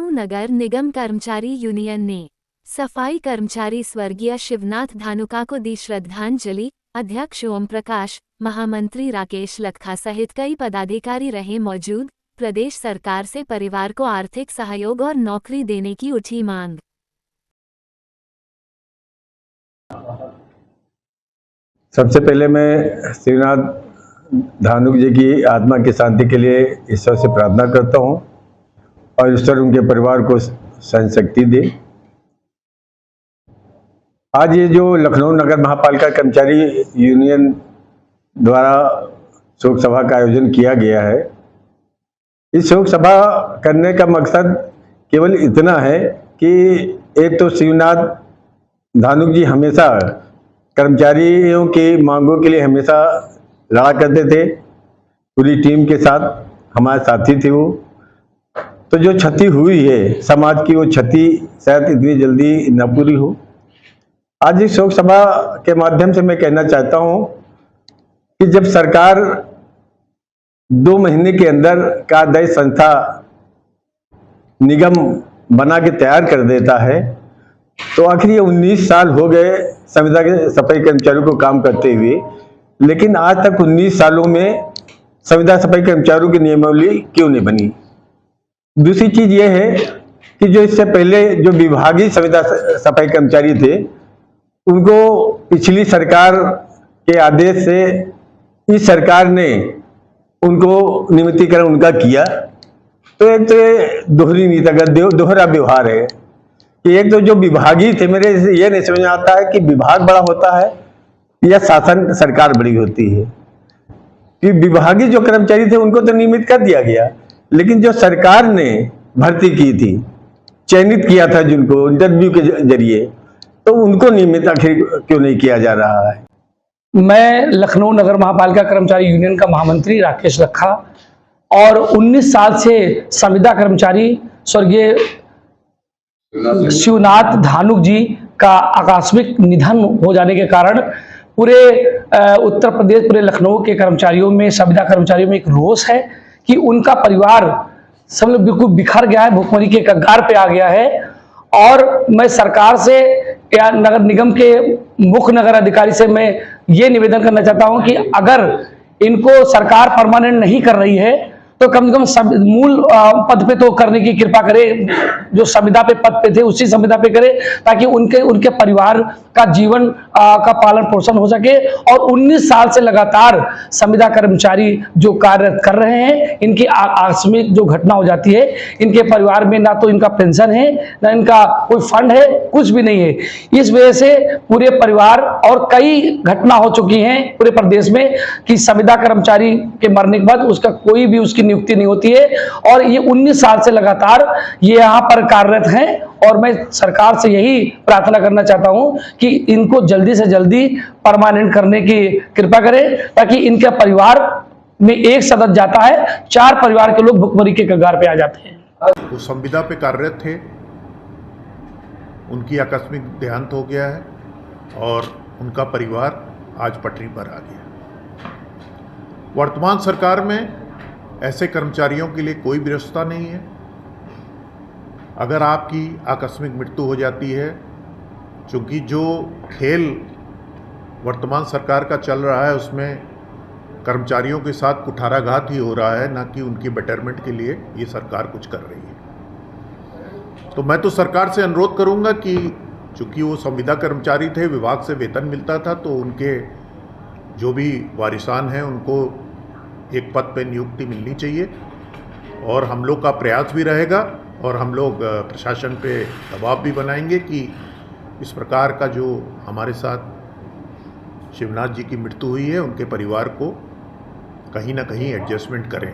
लखनऊ नगर निगम कर्मचारी यूनियन ने सफाई कर्मचारी स्वर्गीय शिवनाथ धानुका को दी श्रद्धांजलि। अध्यक्ष ओम प्रकाश, महामंत्री राकेश लखा सहित कई पदाधिकारी रहे मौजूद। प्रदेश सरकार से परिवार को आर्थिक सहयोग और नौकरी देने की उठी मांग। सबसे पहले मैं शिवनाथ धानुक जी की आत्मा की शांति के लिए ईश्वर से प्रार्थना करता हूं और ईश्वर उनके परिवार को सहन शक्ति दे। आज ये जो लखनऊ नगर महापालिका कर्मचारी यूनियन द्वारा शोक सभा का आयोजन किया गया है, इस शोक सभा करने का मकसद केवल इतना है कि एक तो शिवनाथ धानुक जी हमेशा कर्मचारियों की मांगों के लिए हमेशा लड़ा करते थे, पूरी टीम के साथ हमारे साथी थे वो। तो जो क्षति हुई है समाज की, वो क्षति शायद इतनी जल्दी न पूरी हो। आज इस शोक सभा के माध्यम से मैं कहना चाहता हूं कि जब सरकार 2 महीने के अंदर कार्यदायी संस्था निगम बना के तैयार कर देता है, तो आखिर ये 19 साल हो गए संविदा के सफाई कर्मचारियों को काम करते हुए, लेकिन आज तक 19 सालों में संविदा सफाई कर्मचारियों की नियमावली क्यों नहीं बनी। दूसरी चीज ये है कि जो इससे पहले जो विभागीय संविदा सफाई कर्मचारी थे, उनको पिछली सरकार के आदेश से इस सरकार ने उनको नियमितीकरण उनका किया। तो एक तो ये दोहरी नीति का दोहरा व्यवहार है कि एक तो जो विभागीय थे, मेरे ये नहीं समझ में आता है कि विभाग बड़ा होता है या शासन सरकार बड़ी होती है। कि विभागीय जो कर्मचारी थे उनको तो नियमित कर दिया गया, लेकिन जो सरकार ने भर्ती की थी, चयनित किया था जिनको इंटरव्यू के जरिए, तो उनको नियमित आखिर क्यों नहीं किया जा रहा है। मैं लखनऊ नगर महापालिका कर्मचारी यूनियन का महामंत्री राकेश लखा और 19 साल से संविदा कर्मचारी स्वर्गीय शिवनाथ धानुक जी का आकस्मिक निधन हो जाने के कारण पूरे उत्तर प्रदेश, पूरे लखनऊ के कर्मचारियों में, संविदा कर्मचारियों में एक रोष है कि उनका परिवार सब लोग बिल्कुल बिखर गया है, भुखमरी के कगार पे आ गया है। और मैं सरकार से या नगर निगम के मुख्य नगर अधिकारी से मैं ये निवेदन करना चाहता हूं कि अगर इनको सरकार परमानेंट नहीं कर रही है तो कम से कम मूल पद पे तो करने की कृपा करे, जो संविदा पे पद पे थे उसी संविदा पे करे, ताकि उनके परिवार का जीवन का पालन पोषण हो सके। और 19 साल से लगातार संविदा कर्मचारी जो कार्य कर रहे हैं, इनकी आकस्मिक जो घटना हो जाती है, इनके परिवार में ना तो इनका पेंशन है, ना इनका कोई फंड है, कुछ भी नहीं है। इस वजह से पूरे परिवार, और कई घटना हो चुकी हैं पूरे प्रदेश में कि संविदा कर्मचारी के मरने के बाद उसका कोई भी उसकी नियुक्ति नहीं होती है। और ये 19 साल से लगातार ये यहाँ पर कार्यरत हैं, और मैं सरकार से यही प्रार्थना करना चाहता हूं कि इनको जल्दी से जल्दी परमानेंट करने की कृपा करें, ताकि इनके परिवार में एक सदस्य जाता है, 4 परिवार के लोग भुखमरी के कगार पे आ जाते हैं। वो संविदा पे कार्यरत थे, उनकी आकस्मिक देहांत हो गया है और उनका परिवार आज पटरी पर आ गया। वर्तमान सरकार में ऐसे कर्मचारियों के लिए कोई व्यवस्था नहीं है। अगर आपकी आकस्मिक मृत्यु हो जाती है, चूँकि जो खेल वर्तमान सरकार का चल रहा है उसमें कर्मचारियों के साथ कुठाराघात ही हो रहा है, ना कि उनकी बेटरमेंट के लिए ये सरकार कुछ कर रही है। तो मैं तो सरकार से अनुरोध करूंगा कि चूँकि वो संविदा कर्मचारी थे, विभाग से वेतन मिलता था, तो उनके जो भी वारिसान हैं उनको एक पद पे नियुक्ति मिलनी चाहिए। और हम लोग का प्रयास भी रहेगा और हम लोग प्रशासन पे दबाव भी बनाएंगे कि इस प्रकार का जो हमारे साथ शिवनाथ जी की मृत्यु हुई है, उनके परिवार को कहीं ना कहीं एडजस्टमेंट करें।